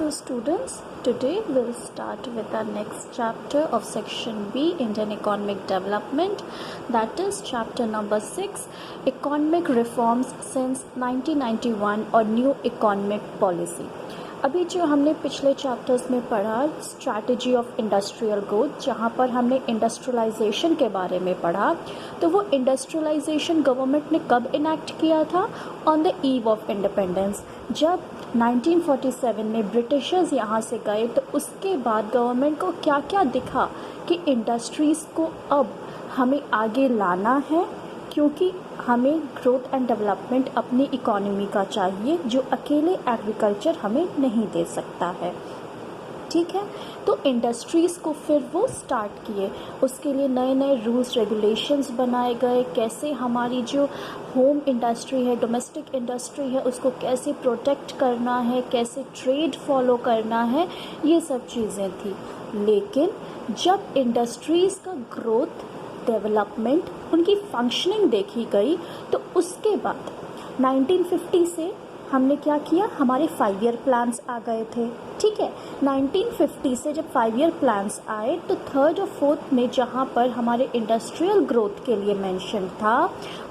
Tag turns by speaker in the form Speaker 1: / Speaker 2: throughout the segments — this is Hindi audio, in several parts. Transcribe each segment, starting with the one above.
Speaker 1: So students, today we'll start with our next chapter of section B, Indian Economic Development, that is chapter number 6, Economic Reforms since 1991 और New Economic Policy। अभी जो हमने पिछले चैप्टर्स में पढ़ा स्ट्रैटेजी ऑफ इंडस्ट्रियल ग्रोथ, जहाँ पर हमने इंडस्ट्रियलाइजेशन के बारे में पढ़ा, तो वो इंडस्ट्रियलाइजेशन गवर्नमेंट ने कब इनैक्ट किया था? On the eve of independence. जब 1947 में ब्रिटिशर्स यहाँ से गए तो उसके बाद गवर्नमेंट को क्या क्या दिखा कि इंडस्ट्रीज़ को अब हमें आगे लाना है, क्योंकि हमें ग्रोथ एंड डेवलपमेंट अपनी इकोनॉमी का चाहिए, जो अकेले एग्रीकल्चर हमें नहीं दे सकता है। ठीक है, तो इंडस्ट्रीज़ को फिर वो स्टार्ट किए, उसके लिए नए नए रूल्स रेगुलेशंस बनाए गए, कैसे हमारी जो होम इंडस्ट्री है, डोमेस्टिक इंडस्ट्री है, उसको कैसे प्रोटेक्ट करना है, कैसे ट्रेड फॉलो करना है, ये सब चीज़ें थी। लेकिन जब इंडस्ट्रीज़ का ग्रोथ डेवलपमेंट उनकी फंक्शनिंग देखी गई तो उसके बाद 1950 से हमने क्या किया, हमारे 5 ईयर प्लान्स आ गए थे। ठीक है, 1950 से जब 5 ईयर प्लान्स आए तो 3rd और 4th में जहाँ पर हमारे इंडस्ट्रियल ग्रोथ के लिए मेंशन था,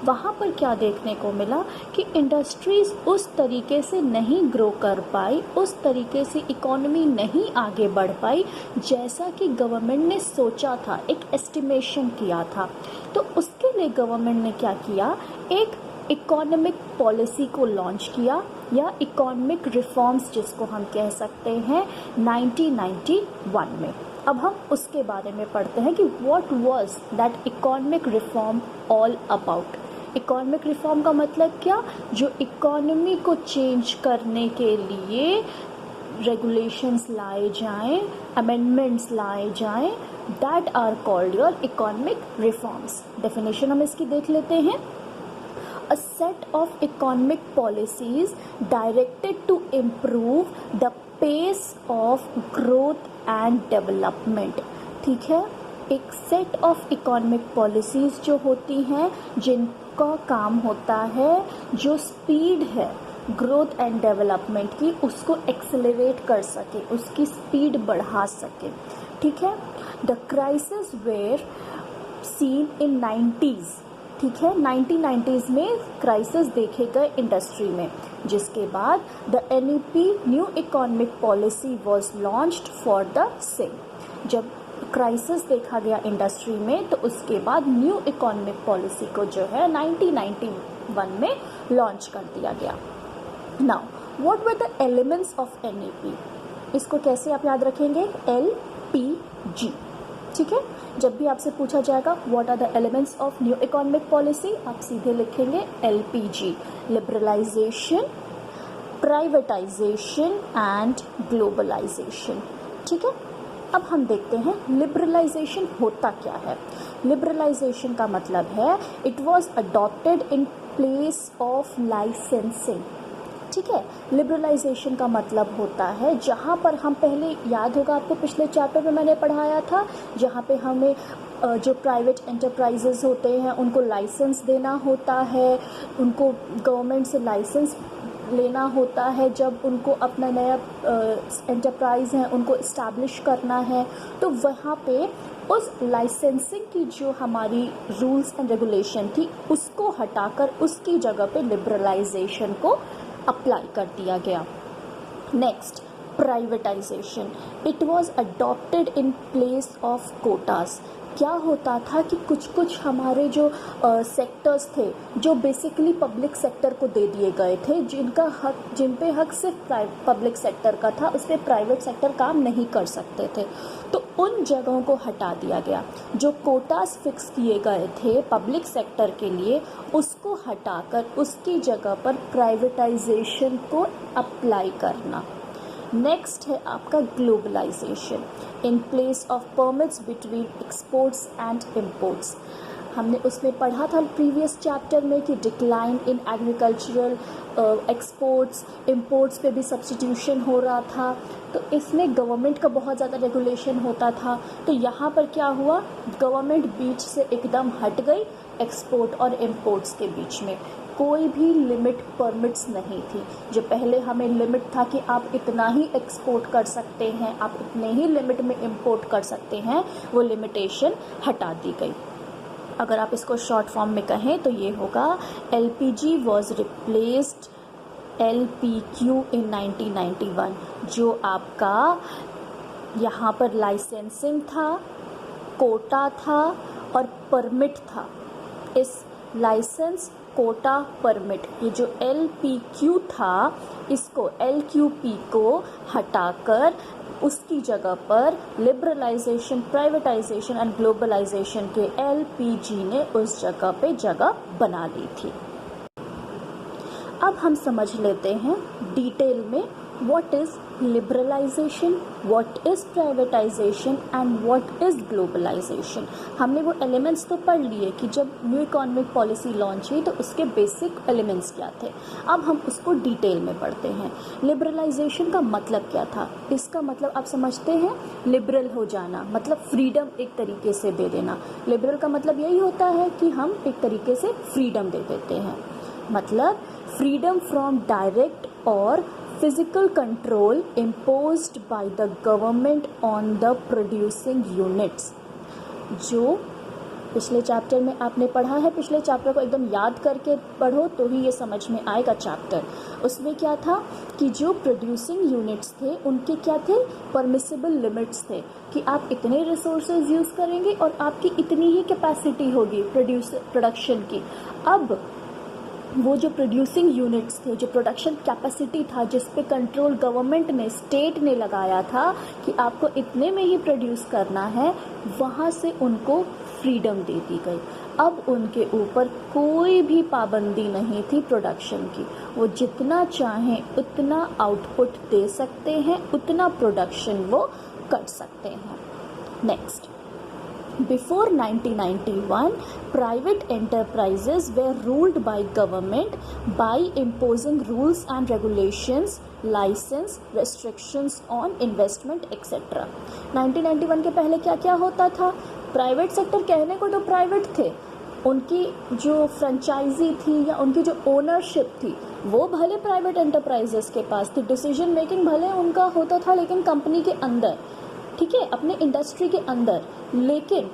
Speaker 1: वहाँ पर क्या देखने को मिला कि इंडस्ट्रीज़ उस तरीके से नहीं ग्रो कर पाई, उस तरीके से इकोनॉमी नहीं आगे बढ़ पाई जैसा कि गवर्नमेंट ने सोचा था, एक एस्टिमेशन किया था। तो उसके लिए गवर्नमेंट ने क्या किया, एक इकोनॉमिक पॉलिसी को लॉन्च किया, या इकोनॉमिक रिफॉर्म्स जिसको हम कह सकते हैं, 1991 में। अब हम उसके बारे में पढ़ते हैं कि what was that economic reform all about. Economic reform का मतलब क्या, जो इकोनॉमी को चेंज करने के लिए रेगुलेशंस लाए जाएं, अमेंडमेंट्स लाए जाएं, that are called your economic reforms. Definition हम इसकी देख लेते हैं। A set of economic policies directed to improve the pace of growth and development। ठीक है, एक सेट ऑफ इकोनॉमिक पॉलिसीज़ जो होती हैं, जिनका काम होता है जो स्पीड है ग्रोथ एंड डेवलपमेंट की, उसको एक्सेलरेट कर सके, उसकी स्पीड बढ़ा सके। ठीक है, the crisis were seen in 90s। ठीक है, 1990s में क्राइसिस देखे गए इंडस्ट्री में, जिसके बाद the NEP new economic policy was launched for the same. जब क्राइसिस देखा गया इंडस्ट्री में तो उसके बाद न्यू इकोनॉमिक पॉलिसी को जो है 1991 में लॉन्च कर दिया गया। Now what were the elements of NEP? इसको कैसे आप याद रखेंगे? LPG। ठीक है, जब भी आपसे पूछा जाएगा what are the elements of new economic policy, आप सीधे लिखेंगे LPG, liberalisation, privatisation and globalisation. ठीक है, अब हम देखते हैं लिबरलाइजेशन होता क्या है। लिबरलाइजेशन का मतलब है it was adopted in place of licensing. ठीक है, लिबरलाइजेशन का मतलब होता है जहाँ पर हम पहले, याद होगा आपको पिछले चैप्टर में मैंने पढ़ाया था, जहाँ पे हमें जो प्राइवेट एंटरप्राइजेस होते हैं उनको लाइसेंस देना होता है, उनको गवर्नमेंट से लाइसेंस लेना होता है जब उनको अपना नया एंटरप्राइज है उनको इस्टेब्लिश करना है। तो वहाँ पे उस लाइसेंसिंग की जो हमारी रूल्स एंड रेगुलेशन थी उसको हटाकर उसकी जगह पे लिबरलाइजेशन को अप्लाई कर दिया गया। Next, privatisation. It was adopted in place of quotas. क्या होता था कि कुछ कुछ हमारे जो सेक्टर्स थे जो बेसिकली पब्लिक सेक्टर को दे दिए गए थे, जिन पे हक सिर्फ पब्लिक सेक्टर का था, उस पर प्राइवेट सेक्टर काम नहीं कर सकते थे, तो उन जगहों को हटा दिया गया। जो कोटास फिक्स किए गए थे पब्लिक सेक्टर के लिए, उसको हटाकर उसकी जगह पर प्राइवेटाइजेशन को अप्लाई करना। नेक्स्ट है आपका globalisation. In place of permits between exports and imports. हमने उसमें पढ़ा था प्रीवियस चैप्टर में कि decline in agricultural exports, imports पे भी सब्स्टिट्यूशन हो रहा था, तो इसमें गवर्नमेंट का बहुत ज़्यादा रेगुलेशन होता था। तो यहाँ पर क्या हुआ, गवर्नमेंट बीच से एकदम हट गई एक्सपोर्ट और इम्पोर्ट्स के बीच में। कोई भी लिमिट परमिट्स नहीं थी। जो पहले हमें लिमिट था कि आप इतना ही एक्सपोर्ट कर सकते हैं, आप इतने ही लिमिट में इंपोर्ट कर सकते हैं, वो लिमिटेशन हटा दी गई। अगर आप इसको शॉर्ट फॉर्म में कहें तो ये होगा LPG वॉज रिप्लेस्ड LPQ इन 1991। जो आपका यहाँ पर लाइसेंसिंग था, कोटा था और परमिट था, इस लाइसेंस कोटा परमिट, ये जो LPQ था, इसको LQP को हटाकर उसकी जगह पर लिबरलाइजेशन, प्राइवेटाइजेशन एंड ग्लोबलाइजेशन के LPG ने उस जगह पे जगह बना ली थी। अब हम समझ लेते हैं डिटेल में what is liberalization, what is privatization and what is globalization। हमने वो एलिमेंट्स तो पढ़ लिए कि जब न्यू इकोनॉमिक पॉलिसी लॉन्च हुई तो उसके बेसिक एलिमेंट्स क्या थे। अब हम उसको डिटेल में पढ़ते हैं। लिबरलाइजेशन का मतलब क्या था? इसका मतलब आप समझते हैं, लिबरल हो जाना मतलब फ्रीडम एक तरीके से दे देना। लिबरल का मतलब यही होता है कि हम एक तरीके से फ्रीडम दे देते हैं, मतलब फ्रीडम फ्रॉम डायरेक्ट और physical control imposed by the government on the producing units। जो पिछले चैप्टर में आपने पढ़ा है, पिछले चैप्टर को एकदम याद करके पढ़ो तो ही ये समझ में आएगा चैप्टर। उसमें क्या था कि जो प्रोड्यूसिंग यूनिट्स थे उनके क्या थे, परमिसिबल लिमिट्स थे कि आप इतने रिसोर्सेज यूज़ करेंगे और आपकी इतनी ही कैपेसिटी होगी प्रोडक्शन की। अब वो जो प्रोड्यूसिंग यूनिट्स थे, जो प्रोडक्शन कैपेसिटी था, जिस पे कंट्रोल गवर्नमेंट ने, स्टेट ने लगाया था कि आपको इतने में ही प्रोड्यूस करना है, वहाँ से उनको फ्रीडम दे दी गई। अब उनके ऊपर कोई भी पाबंदी नहीं थी प्रोडक्शन की। वो जितना चाहें उतना आउटपुट दे सकते हैं, उतना प्रोडक्शन वो कर सकते हैं। Next, Before 1991, private enterprises were ruled by government by imposing rules and regulations, license, restrictions on investment, etc. 1991 के पहले क्या क्या होता था? प्राइवेट सेक्टर कहने को तो प्राइवेट थे, उनकी जो फ्रेंचाइजी थी या उनकी जो ओनरशिप थी वो भले प्राइवेट एंटरप्राइजेस के पास थी, डिसीजन मेकिंग भले उनका होता था लेकिन कंपनी के अंदर, ठीक है, अपने इंडस्ट्री के अंदर, लेकिन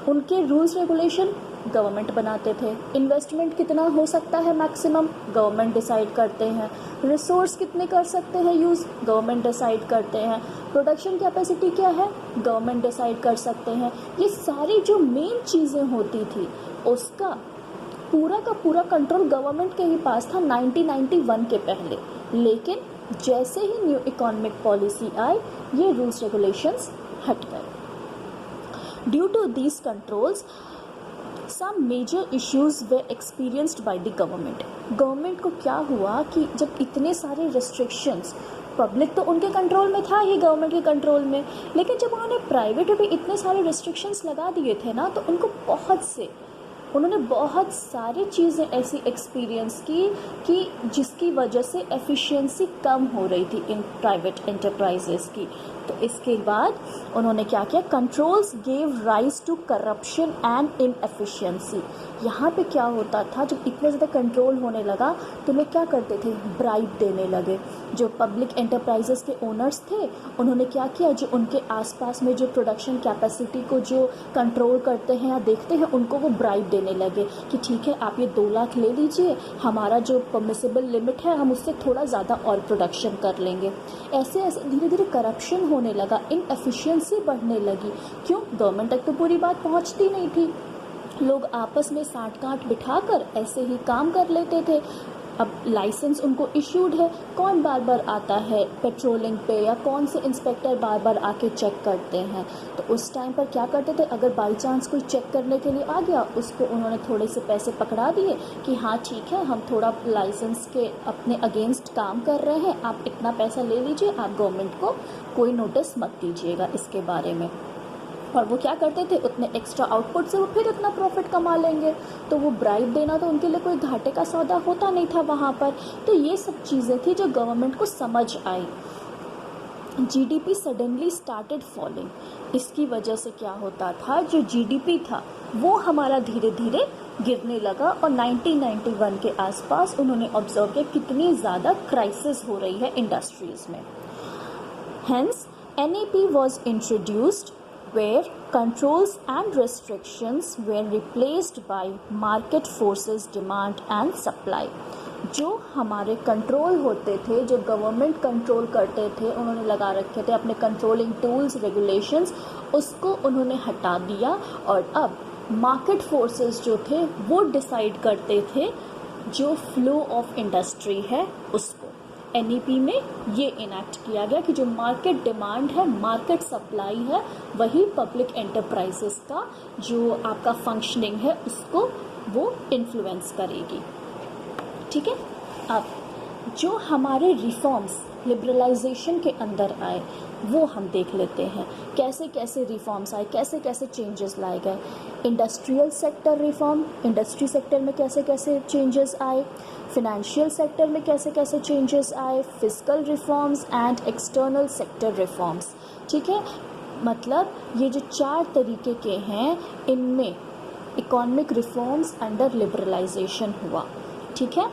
Speaker 1: उनके रूल्स रेगुलेशन गवर्नमेंट बनाते थे। इन्वेस्टमेंट कितना हो सकता है मैक्सिमम, गवर्नमेंट डिसाइड करते हैं। रिसोर्स कितने कर सकते हैं यूज़, गवर्नमेंट डिसाइड करते हैं। प्रोडक्शन कैपेसिटी क्या है, गवर्नमेंट डिसाइड कर सकते हैं। ये सारी जो मेन चीज़ें होती थी उसका पूरा का पूरा कंट्रोल गवर्नमेंट के ही पास था 1991 के पहले। लेकिन जैसे ही न्यू इकोनॉमिक पॉलिसी आई, ये रूल्स रेगुलेशंस हट गए। Due to these controls some major issues were experienced by the government. Government को क्या हुआ कि जब इतने सारे रेस्ट्रिक्शंस, पब्लिक तो उनके कंट्रोल में था ही, गवर्नमेंट के कंट्रोल में, लेकिन जब उन्होंने प्राइवेट में भी इतने सारे रेस्ट्रिक्शंस लगा दिए थे ना, तो उन्होंने बहुत सारी चीज़ें ऐसी एक्सपीरियंस की कि जिसकी वजह से एफिशिएंसी कम हो रही थी इन प्राइवेट एंटरप्राइजेस की। तो इसके बाद उन्होंने क्या किया, controls gave rise to corruption and inefficiency. यहाँ पे क्या होता था, जब इतने ज़्यादा कंट्रोल होने लगा तो लोग क्या करते थे, ब्राइब देने लगे। जो पब्लिक एंटरप्राइजेस के ओनर्स थे उन्होंने क्या किया, जो उनके आसपास में जो प्रोडक्शन कैपेसिटी को जो कंट्रोल करते हैं या देखते हैं, उनको वो ब्राइब देने लगे कि ठीक है आप ये 2 लाख ले लीजिए, हमारा जो परमिसिबल लिमिट है हम उससे थोड़ा ज़्यादा और प्रोडक्शन कर लेंगे। ऐसे ऐसे धीरे धीरे करप्शन होने लगा, इनएफिशिएंसी बढ़ने लगी। क्यों? गवर्नमेंट तक तो पूरी बात पहुंचती नहीं थी, लोग आपस में साठ गांठ बिठाकर ऐसे ही काम कर लेते थे। अब लाइसेंस उनको इश्यूड है, कौन बार बार आता है पेट्रोलिंग पे, या कौन से इंस्पेक्टर बार बार आके चेक करते हैं। तो उस टाइम पर क्या करते थे, अगर बाई चांस कोई चेक करने के लिए आ गया, उसको उन्होंने थोड़े से पैसे पकड़ा दिए कि हाँ ठीक है हम थोड़ा लाइसेंस के अपने अगेंस्ट काम कर रहे हैं, आप इतना पैसा ले लीजिए, आप गवर्नमेंट को कोई नोटिस मत दीजिएगा इसके बारे में। और वो क्या करते थे, उतने एक्स्ट्रा आउटपुट से वो फिर इतना प्रॉफिट कमा लेंगे। तो वो ब्राइब देना तो उनके लिए कोई घाटे का सौदा होता नहीं था वहाँ पर। तो ये सब चीज़ें थी जो गवर्नमेंट को समझ आई। GDP suddenly started falling. इसकी वजह से क्या होता था, जो जीडीपी था वो हमारा धीरे धीरे गिरने लगा और 1991 के आसपास उन्होंने ऑब्जर्व किया कितनी ज़्यादा क्राइसिस हो रही है इंडस्ट्रीज़ में। Hence, NEP was introduced where controls and restrictions were replaced by market forces demand and supply। जो हमारे कंट्रोल होते थे, जो गवर्नमेंट कंट्रोल करते थे, उन्होंने लगा रखे थे अपने कंट्रोलिंग टूल्स, रेगुलेशंस, उसको उन्होंने हटा दिया और अब मार्केट फोर्सेस जो थे वो डिसाइड करते थे जो फ्लो ऑफ इंडस्ट्री है उसको। एनईपी में ये इनैक्ट किया गया कि जो मार्केट डिमांड है, मार्केट सप्लाई है, वही पब्लिक एंटरप्राइजेस का जो आपका फंक्शनिंग है उसको वो इन्फ्लुएंस करेगी। ठीक है, अब जो हमारे रिफॉर्म्स लिबरलाइजेशन के अंदर आए वो हम देख लेते हैं, कैसे कैसे रिफॉर्म्स आए, कैसे कैसे चेंजेस लाए गए। Industrial sector reform, industry sector में कैसे कैसे चेंजेस आए, फिनेंशियल सेक्टर में कैसे कैसे चेंजेस आए, fiscal reforms and external sector reforms. ठीक है, मतलब ये जो 4 तरीके के हैं इनमें इकोनॉमिक रिफॉर्म्स अंडर लिबरलाइजेशन हुआ। ठीक है,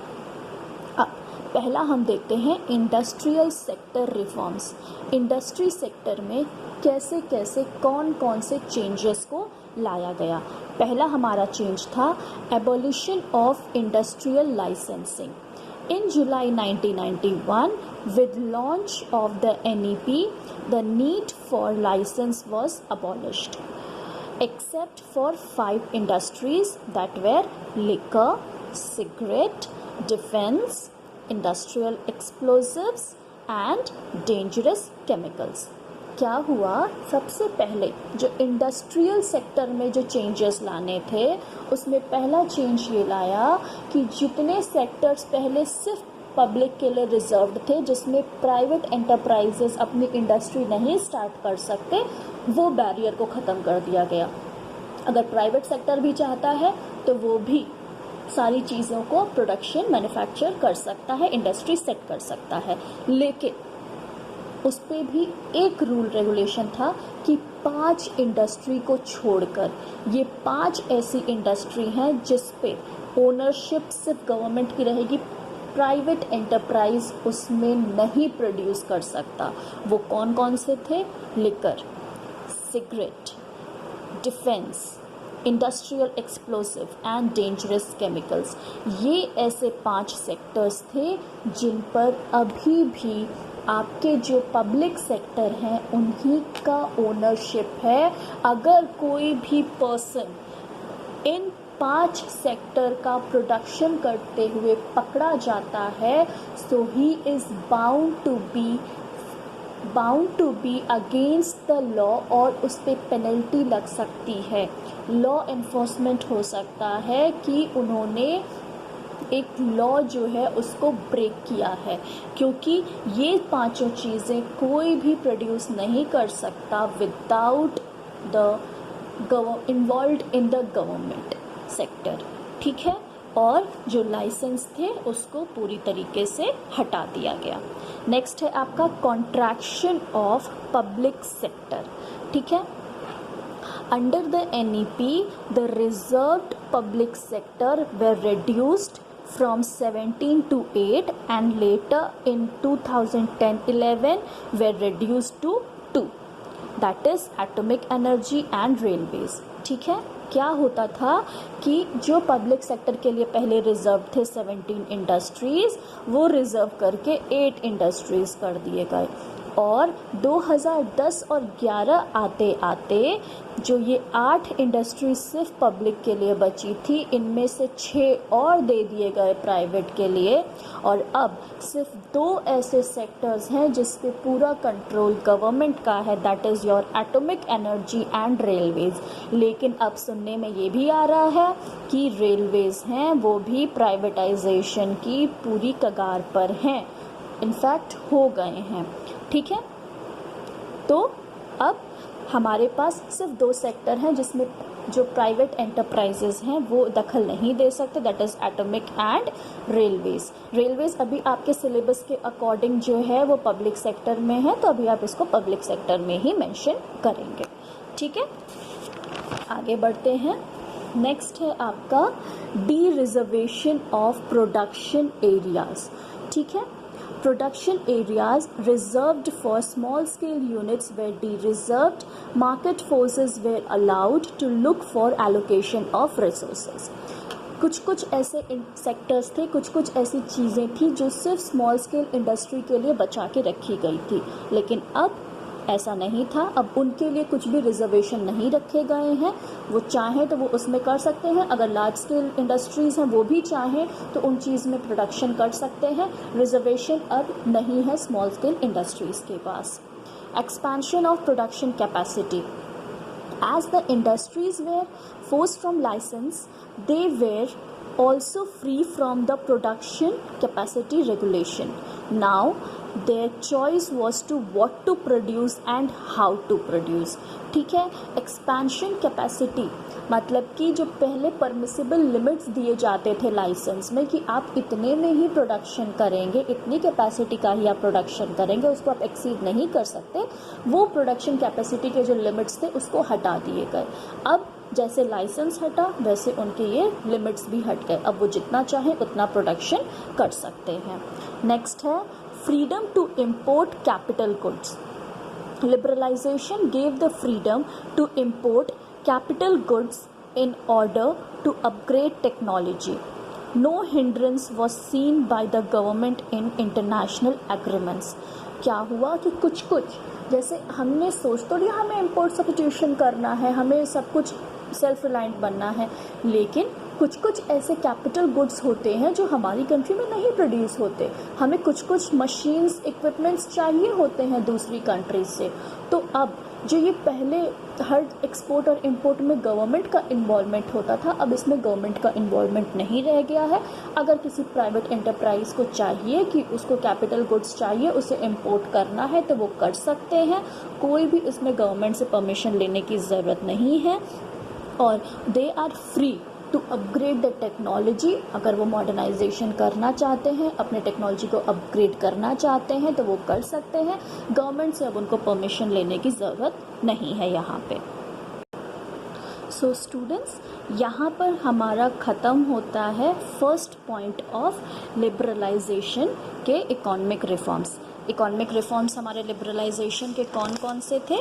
Speaker 1: अब पहला हम देखते हैं industrial sector reforms. Industry sector में कैसे कैसे कौन कौन से चेंजेस को लाया गया। पहला हमारा चेंज था abolition of industrial licensing. In July 1991 with launch of the NEP, the need for license was abolished except for 5 industries that were liquor, cigarette, defense, industrial explosives and dangerous chemicals। क्या हुआ, सबसे पहले जो इंडस्ट्रियल सेक्टर में जो चेंजेस लाने थे उसमें पहला चेंज ये लाया कि जितने सेक्टर्स पहले सिर्फ पब्लिक के लिए रिजर्व्ड थे, जिसमें प्राइवेट एंटरप्राइजेस अपनी इंडस्ट्री नहीं स्टार्ट कर सकते, वो बैरियर को ख़त्म कर दिया गया। अगर प्राइवेट सेक्टर भी चाहता है तो वो भी सारी चीज़ों को प्रोडक्शन मैन्युफैक्चर कर सकता है, इंडस्ट्री सेट कर सकता है, लेकिन उस पर भी एक रूल रेगुलेशन था कि 5 इंडस्ट्री को छोड़कर ये 5 ऐसी इंडस्ट्री हैं जिस पे ओनरशिप सिर्फ गवर्नमेंट की रहेगी, प्राइवेट एंटरप्राइज उसमें नहीं प्रोड्यूस कर सकता। वो कौन कौन से थे? Liquor, cigarette, defence, industrial explosive and dangerous chemicals. ये ऐसे 5 सेक्टर्स थे जिन पर अभी भी आपके जो पब्लिक सेक्टर हैं उन्हीं का ओनरशिप है। अगर कोई भी पर्सन इन 5 सेक्टर का प्रोडक्शन करते हुए पकड़ा जाता है, so he is bound to be against the law और उस पर पेनल्टी लग सकती है। लॉ एनफोर्समेंट हो सकता है कि उन्होंने एक लॉ जो है उसको ब्रेक किया है, क्योंकि ये 5 चीज़ें कोई भी प्रोड्यूस नहीं कर सकता without the involved in the government sector. ठीक है, और जो लाइसेंस थे उसको पूरी तरीके से हटा दिया गया। नेक्स्ट है आपका कॉन्ट्रैक्शन ऑफ पब्लिक सेक्टर। ठीक है, under the NEP the reserved public sector were reduced from 17 to 8 and later in 2010-11 were reduced to 2, that is atomic energy and railways। ठीक है, क्या होता था कि जो पब्लिक सेक्टर के लिए पहले रिजर्व थे 17 इंडस्ट्रीज़, वो रिजर्व करके 8 इंडस्ट्रीज़ कर दिए गए, और 2010 और 11 आते आते जो ये 8 इंडस्ट्री सिर्फ पब्लिक के लिए बची थी, इनमें से 6 और दे दिए गए प्राइवेट के लिए, और अब सिर्फ 2 ऐसे सेक्टर्स हैं जिस पे पूरा कंट्रोल गवर्नमेंट का है, that is your atomic energy and Railways. लेकिन अब सुनने में ये भी आ रहा है कि रेलवेज़ हैं वो भी प्राइवेटाइजेशन की पूरी कगार पर हैं, इनफैक्ट हो गए हैं। ठीक है, तो अब हमारे पास सिर्फ 2 सेक्टर हैं जिसमें जो प्राइवेट एंटरप्राइजेज हैं वो दखल नहीं दे सकते, that is atomic and Railways. Railways अभी आपके सिलेबस के अकॉर्डिंग जो है वो पब्लिक सेक्टर में है, तो अभी आप इसको पब्लिक सेक्टर में ही मेंशन करेंगे। ठीक है, आगे बढ़ते हैं। नेक्स्ट है आपका D reservation of production areas. ठीक है, production areas reserved for small scale units were de-reserved, market forces were allowed to look for allocation of resources। कुछ ऐसे सेक्टर्स थे, कुछ ऐसी चीज़ें थी जो सिर्फ स्मॉल स्केल इंडस्ट्री के लिए बचा के रखी गई थी, लेकिन अब ऐसा नहीं था। अब उनके लिए कुछ भी रिजर्वेशन नहीं रखे गए हैं, वो चाहें तो वो उसमें कर सकते हैं। अगर लार्ज स्केल इंडस्ट्रीज़ हैं वो भी चाहें तो उन चीज़ में प्रोडक्शन कर सकते हैं। रिजर्वेशन अब नहीं है स्मॉल स्केल इंडस्ट्रीज़ के पास। Expansion of production capacity. As the industries were forced from license, they were also free from the production capacity regulation. Now, their choice was to what to produce and how to produce। ठीक है, एक्सपेंशन कैपेसिटी मतलब कि जो पहले परमिसिबल लिमिट्स दिए जाते थे लाइसेंस में कि आप इतने में ही प्रोडक्शन करेंगे, इतनी कैपेसिटी का ही आप प्रोडक्शन करेंगे, उसको आप एक्सीड नहीं कर सकते, वो प्रोडक्शन कैपेसिटी के जो लिमिट्स थे उसको हटा दिए गए। अब जैसे लाइसेंस हटा वैसे उनके ये लिमिट्स भी हट गए, अब वो जितना चाहें उतना प्रोडक्शन कर सकते हैं। नेक्स्ट है freedom to import capital goods. Liberalization gave the freedom to import capital goods in order to upgrade technology. No hindrance was seen by the government in international agreements। क्या हुआ कि कुछ जैसे हमने सोच तो लिया हमें इम्पोर्ट सब्स्टिट्यूशन करना है, हमें सब कुछ सेल्फ रिलायंट बनना है, लेकिन कुछ ऐसे कैपिटल गुड्स होते हैं जो हमारी कंट्री में नहीं प्रोड्यूस होते। हमें कुछ मशीन्स इक्विपमेंट्स चाहिए होते हैं दूसरी कंट्रीज से। तो अब जो ये पहले हर एक्सपोर्ट और इंपोर्ट में गवर्नमेंट का इन्वॉल्वमेंट होता था, अब इसमें गवर्नमेंट का इन्वॉल्वमेंट नहीं रह गया है। अगर किसी प्राइवेट एंटरप्राइज को चाहिए कि उसको कैपिटल गुड्स चाहिए, उसे इंपोर्ट करना है तो वो कर सकते हैं, कोई भी इसमें गवर्नमेंट से परमिशन लेने की ज़रूरत नहीं है और they are free to upgrade the technology. अगर वो मॉडर्नाइजेशन करना चाहते हैं, अपने टेक्नोलॉजी को अपग्रेड करना चाहते हैं तो वो कर सकते हैं, गवर्नमेंट से अब उनको परमिशन लेने की ज़रूरत नहीं है यहाँ पे। सो स्टूडेंट्स, यहाँ पर हमारा ख़त्म होता है फर्स्ट पॉइंट ऑफ लिबरलाइजेशन के इकोनॉमिक रिफॉर्म्स। इकोनॉमिक रिफॉर्म्स हमारे लिबरलाइजेशन के कौन कौन से थे?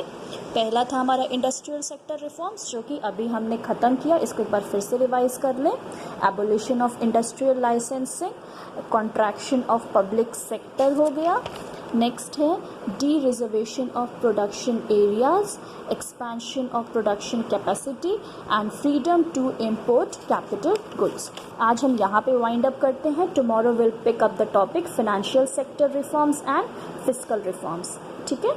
Speaker 1: पहला था हमारा इंडस्ट्रियल सेक्टर रिफॉर्म्स, जो कि अभी हमने ख़त्म किया, इसको एक बार फिर से रिवाइज कर लें। Abolition of industrial licensing, contraction of public sector हो गया। नेक्स्ट है dereservation of production areas, expansion of production capacity and freedom to import capital goods. आज हम यहाँ पे वाइंड अप करते हैं। Tomorrow will pick up the topic financial sector reforms and fiscal reforms. ठीक है।